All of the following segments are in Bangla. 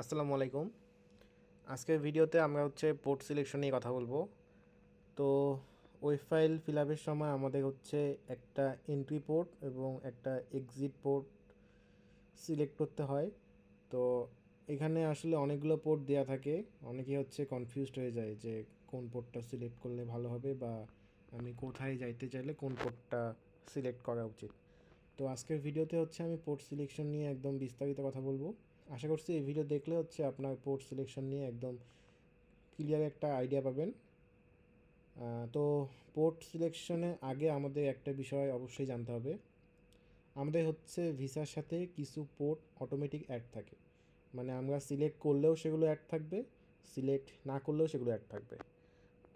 আসসালামু আলাইকুম। আজকের ভিডিওতে আমরা পোর্ট সিলেকশন নিয়ে কথা বলবো। তো ওয়েব ফাইল ফিল আপের সময় আমাদের একটা এন্ট্রি পোর্ট এবং একটা এক্সিট পোর্ট সিলেক্ট করতে হয়। তো এখানে আসলে অনেকগুলো পোর্ট দেওয়া থাকে, অনেকেই কনফিউজড হয়ে যায় যে কোন পোর্টটা সিলেক্ট করলে ভালো হবে বা আমি কোথায় যাইতে চাইলে কোন পোর্টটা সিলেক্ট করা উচিত। তো আজকের ভিডিওতে আমি পোর্ট সিলেকশন নিয়ে একদম বিস্তারিত কথা বলবো। আশা করছি এই ভিডিও দেখলে আপনার পোর্ট সিলেকশন নিয়ে একদম ক্লিয়ার একটা আইডিয়া পাবেন। তো পোর্ট সিলেকশনে আগে আমাদের একটা বিষয় অবশ্যই জানতে হবে। আমাদের ভিসার সাথে কিছু পোর্ট অটোমেটিক অ্যাড থাকে, মানে আমরা সিলেক্ট করলেও সেগুলো অ্যাড থাকবে, সিলেক্ট না করলেও সেগুলো অ্যাড থাকবে।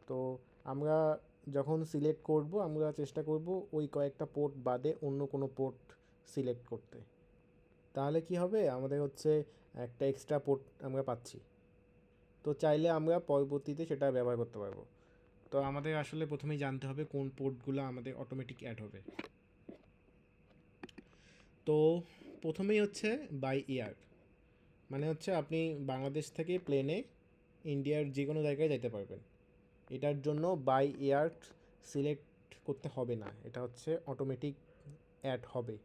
তো আমরা যখন সিলেক্ট করব আমরা চেষ্টা করব ওই কয়েকটা পোর্ট বাদে অন্য কোনো পোর্ট সিলেক্ট করতে। তাহলে কি হবে, আমাদের একটা এক্সট্রা পোর্ট আমরা পাচ্ছি। তো চাইলে আমরা পরবর্তীতে সেটা ব্যবহার করতে পারবো। তো আমাদের আসলে প্রথমেই জানতে হবে কোন পোর্টগুলো আমাদের অটোমেটিক অ্যাড হবে। তো প্রথমেই বাই ইয়ার, মানে আপনি বাংলাদেশ থেকে প্লেনে ইন্ডিয়ার যে কোনো জায়গায় যেতে পারবেন। এটার জন্য বাই এয়ার সিলেক্ট করতে হবে না, এটা অটোমেটিক অ্যাড হবে।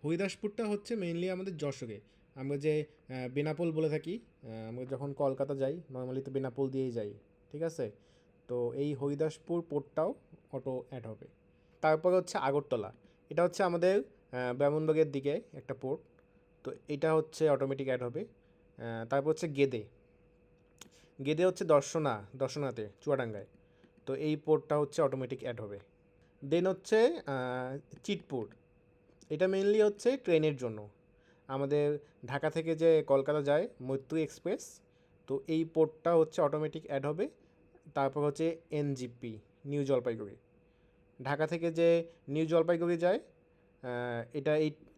হরিদাসপুরটা মেইনলি আমাদের যশোরে। আমরা যে বেনাপোল বলে থাকি, আমরা যখন কলকাতা যাই নর্মালি তো বেনাপোল দিয়েই যাই, ঠিক আছে। তো এই হরিদাসপুর পোর্টটাও অটো অ্যাড হবে। তারপরে আগরতলা, এটা আমাদের ব্রাহ্মণবাড়িয়ার দিকে একটা পোর্ট, তো এটা অটোমেটিক অ্যাড হবে। তারপর গেদে, গেদে দর্শনাতে চুয়াডাঙ্গায়, তো এই পোর্টটা অটোমেটিক অ্যাড হবে। দেন চিতপুর, এটা মেইনলি ট্রেনের জন্য, আমাদের ঢাকা থেকে যে কলকাতা যায় মৈত্রী এক্সপ্রেস, তো এই পোর্টটা অটোমেটিক অ্যাড হবে। তারপর এনজিপি, নিউ জলপাইগুড়ি, ঢাকা থেকে যে নিউ জলপাইগুড়ি যায়, এটা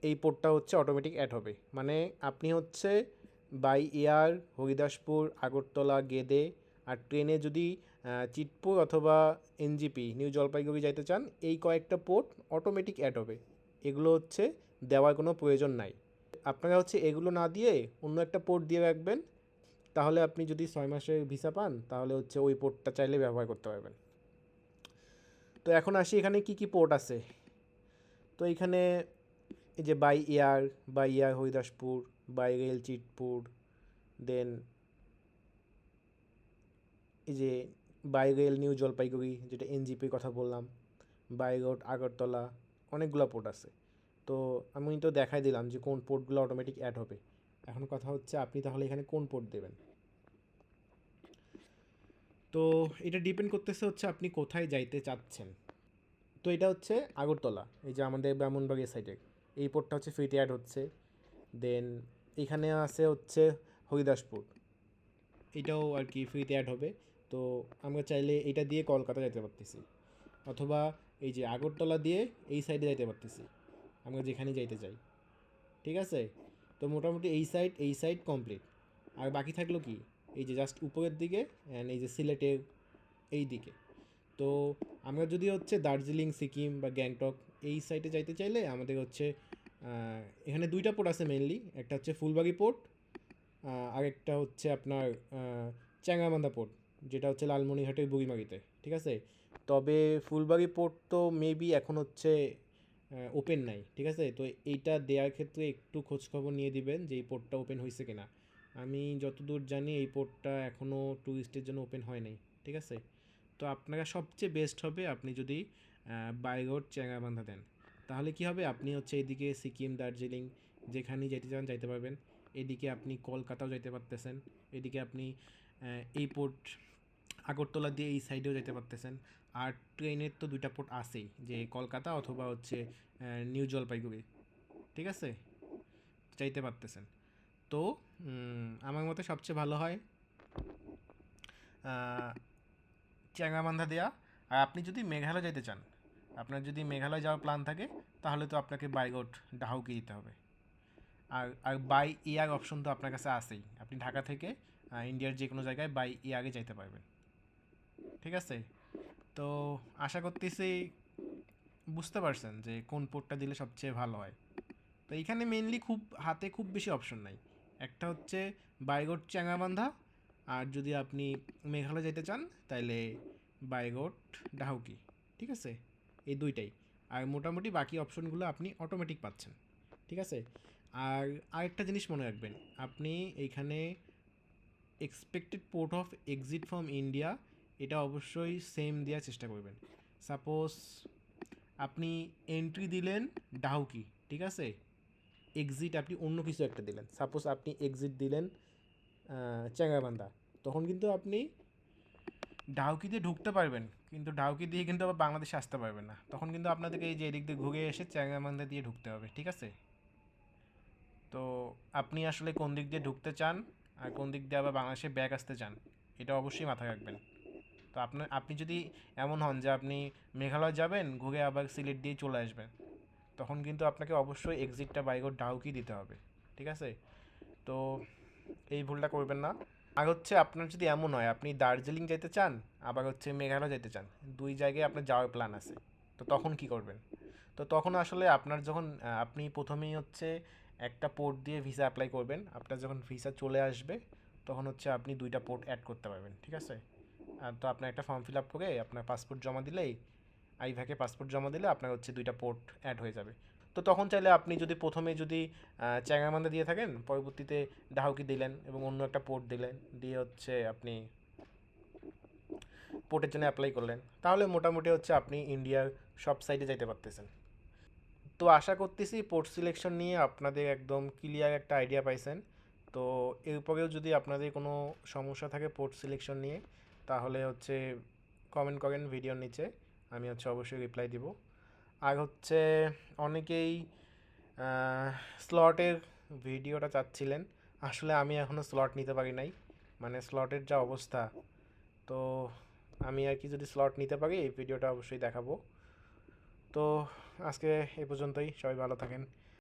এই পোর্টটা অটোমেটিক অ্যাড হবে। মানে আপনি বাই এয়ার হরিদাসপুর, আগরতলা, গেদে আর ট্রেনে যদি চিতপুর অথবা এনজিপি নিউ জলপাইগুড়ি যাইতে চান, এই কয়েকটা পোর্ট অটোমেটিক অ্যাড হবে। এগুলো দেওয়ার কোনো প্রয়োজন নাই। আপনারা এগুলো না দিয়ে অন্য একটা পোর্ট দিয়ে রাখবেন, তাহলে আপনি যদি 6 মাসের ভিসা পান তাহলে ওই পোর্টটা চাইলে ব্যবহার করতে পারবেন। তো এখন আসি এখানে কি কি পোর্ট আছে। তো এইখানে এই যে by air Haridaspur, by rail Chitpur, then এই যে বাই রেল নিউ জলপাইগুড়ি যেটা এনজিপির কথা বললাম, বাই রোড আগরতলা, অনেকগুলো পোর্ট আছে। তো আমি তো দেখাই দিলাম যে কোন পোর্টগুলো অটোমেটিক অ্যাড হবে। এখন কথা আপনি তাহলে এখানে কোন পোর্ট দেবেন। তো এটা ডিপেন্ড করতেছে আপনি কোথায় যাইতে চাচ্ছেন। তো এটা আগরতলা, এই যে আমাদের ব্রাহ্মণবাড়িয়া সাইডে এই পোর্টটা ফ্রিতে অ্যাড হচ্ছে। দেন এখানে আছে হরিদাসপুর, এটাও আর কি ফ্রিতে অ্যাড হবে। তো আমরা চাইলে এটা দিয়ে কলকাতা যেতে পারতেছি, অথবা এই যে আগরতলা দিয়ে এই সাইডে যাইতে পারতেছি, আমরা যেখানে যাইতে চাই, ঠিক আছে। তো মোটামুটি এই সাইড কমপ্লিট। আর বাকি থাকলো কি, এই যে জাস্ট উপরের দিকে অ্যান্ড এই যে সিলেটের এই দিকে। তো আমরা যদি দার্জিলিং, সিকিম বা গ্যাংটক এই সাইডে যাইতে চাইলে আমাদের এখানে দুইটা পোর্ট আছে মেনলি, একটা ফুলবাড়ি পোর্ট, আরেকটা আপনার চ্যাংরাবান্ধা পোর্ট, যেটা লালমনিরহাটের বুড়িমারিতে, ঠিক আছে। তবে ফুলবাড়ি পোর্ট তো মেবি এখন ওপেন নাই, ঠিক আছে। তো এইটা দেওয়ার ক্ষেত্রে একটু খোঁজখবর নিয়ে দিবেন যে এই পোর্টটা ওপেন হয়েছে কিনা। আমি যতদূর জানি এই পোর্টটা এখনও ট্যুরিস্টের জন্য ওপেন হয় নাই, ঠিক আছে। তো আপনারা সবচেয়ে বেস্ট হবে আপনি যদি বাই রোড চ্যাংরাবান্ধা দেন, তাহলে কি হবে, আপনি এইদিকে সিকিম, দার্জিলিং যেখানেই যেতে চান যাইতে পারবেন। এদিকে আপনি কলকাতাও যাইতে পারতেছেন, এদিকে আপনি এই পোর্ট আগরতলা দিয়ে এই সাইডেও যেতে পারতেছেন। আর ট্রেনের তো দুইটা পোর্ট আছেই, যে কলকাতা অথবা নিউ জলপাইগুড়ি, ঠিক আছে, চাইতে পারতেছেন। তো আমার মতে সবচেয়ে ভালো হয় চ্যাংরাবান্ধা দেয়া। আর আপনি যদি মেঘালয় যেতে চান, আপনার যদি মেঘালয় যাওয়ার প্ল্যান থাকে, তাহলে তো আপনাকে বাই রোড ডাহুকে দিতে হবে। আর বাই এয়ার অপশন তো আপনার কাছে আছেই, আপনি ঢাকা থেকে ইন্ডিয়ার যে কোনো জায়গায় বাই এয়ারে যাইতে পারবেন, ঠিক আছে। তো আশা করতেছি বুঝতে পারছেন যে কোন পোর্টটা দিলে সবচেয়ে ভালো হয়। তো এইখানে মেনলি খুব বেশি অপশন নাই, একটা হচ্ছে বাইগোট চ্যাংরাবান্ধা, আর যদি আপনি মেঘালয় যেতে চান তাহলে বাইগোট ডাহুকি। ঠিক আছে, এই দুইটাই। আর মোটামুটি বাকি অপশনগুলো আপনি অটোমেটিক পাচ্ছেন। ঠিক আছে। আর আরেকটা জিনিস মনে রাখবেন, আপনি এইখানে expected port of exit from India এটা অবশ্যই সেম দেওয়ার চেষ্টা করবেন। সাপোজ আপনি এন্ট্রি দিলেন ডাহুকি, ঠিক আছে, এক্সিট আপনি অন্য কিছু একটা দিলেন, সাপোজ আপনি এক্সিট দিলেন চ্যাংরাবান্ধা, তখন কিন্তু আপনি ডাউকিতে ঢুকতে পারবেন, কিন্তু ডাউকি দিয়ে কিন্তু আবার বাংলাদেশে আসতে পারবেন না, তখন কিন্তু আপনাদেরকে এই যে এদিক দিয়ে ঘুরে এসে চ্যাংরাবান্ধা দিয়ে ঢুকতে হবে। ঠিক আছে, তো আপনি আসলে কোন দিক দিয়ে ঢুকতে চান আর কোন দিক দিয়ে আবার বাংলাদেশে ব্যাক আসতে চান এটা অবশ্যই মাথায় রাখবেন। তো আপনি যদি এমন হন যে আপনি মেঘালয় যাবেন ঘুরে আবার সিলেট দিয়ে চলে আসবেন, তখন কিন্তু আপনাকে অবশ্যই এক্সিটটা বাইগোর ডাউকি দিতে হবে। ঠিক আছে, তো এই ভুলটা করবেন না। আর হচ্ছে আপনার যদি এমন হয় আপনি দার্জিলিং যেতে চান আবার হচ্ছে মেঘালয় যেতে চান, দুই জায়গায় আপনার যাওয়ার প্ল্যান আছে, তো তখন কি করবেন? তো তখন আসলে আপনার যখন আপনি প্রথমেই হচ্ছে একটা পোর্ট দিয়ে ভিসা অ্যাপ্লাই করবেন, আপনার যখন ভিসা চলে আসবে তখন হচ্ছে আপনি দুইটা পোর্ট অ্যাড করতে পারবেন। ঠিক আছে, আর তো আপনার একটা ফর্ম ফিল আপ করে আপনার পাসপোর্ট জমা দিলেই, আইভ্যাকে পাসপোর্ট জমা দিলে আপনার হচ্ছে দুইটা পোর্ট অ্যাড হয়ে যাবে। তো তখন চাইলে আপনি যদি প্রথমে যদি চ্যাংরামান্দা দিয়ে থাকেন, পরবর্তীতে ডাহুকি দিলেন এবং অন্য একটা পোর্ট দিলেন, দিয়ে হচ্ছে আপনি পোর্টের জন্য অ্যাপ্লাই করলেন, তাহলে মোটামুটি হচ্ছে আপনি ইন্ডিয়ার সব সাইডে যাইতে পারতেছেন। তো আশা করতেছি পোর্ট সিলেকশন নিয়ে আপনাদের একদম ক্লিয়ার একটা আইডিয়া পাইছেন। তো এরপরেও যদি আপনাদের কোনো সমস্যা থাকে পোর্ট সিলেকশন নিয়ে, তাহলে হচ্ছে কমেন্ট করেন ভিডিওর নিচে, আমি হচ্ছে অবশ্যই রিপ্লাই দিব। আর হচ্ছে অনেকেই স্লটের ভিডিওটা চাচ্ছিলেন, আসলে আমি এখনও স্লট নিতে পারি নাই, মানে স্লটের যা অবস্থা। তো আমি আর কি যদি স্লট নিতে পারি এই ভিডিওটা অবশ্যই দেখাবো। তো আজকে এ পর্যন্তই, সবাই ভালো থাকেন।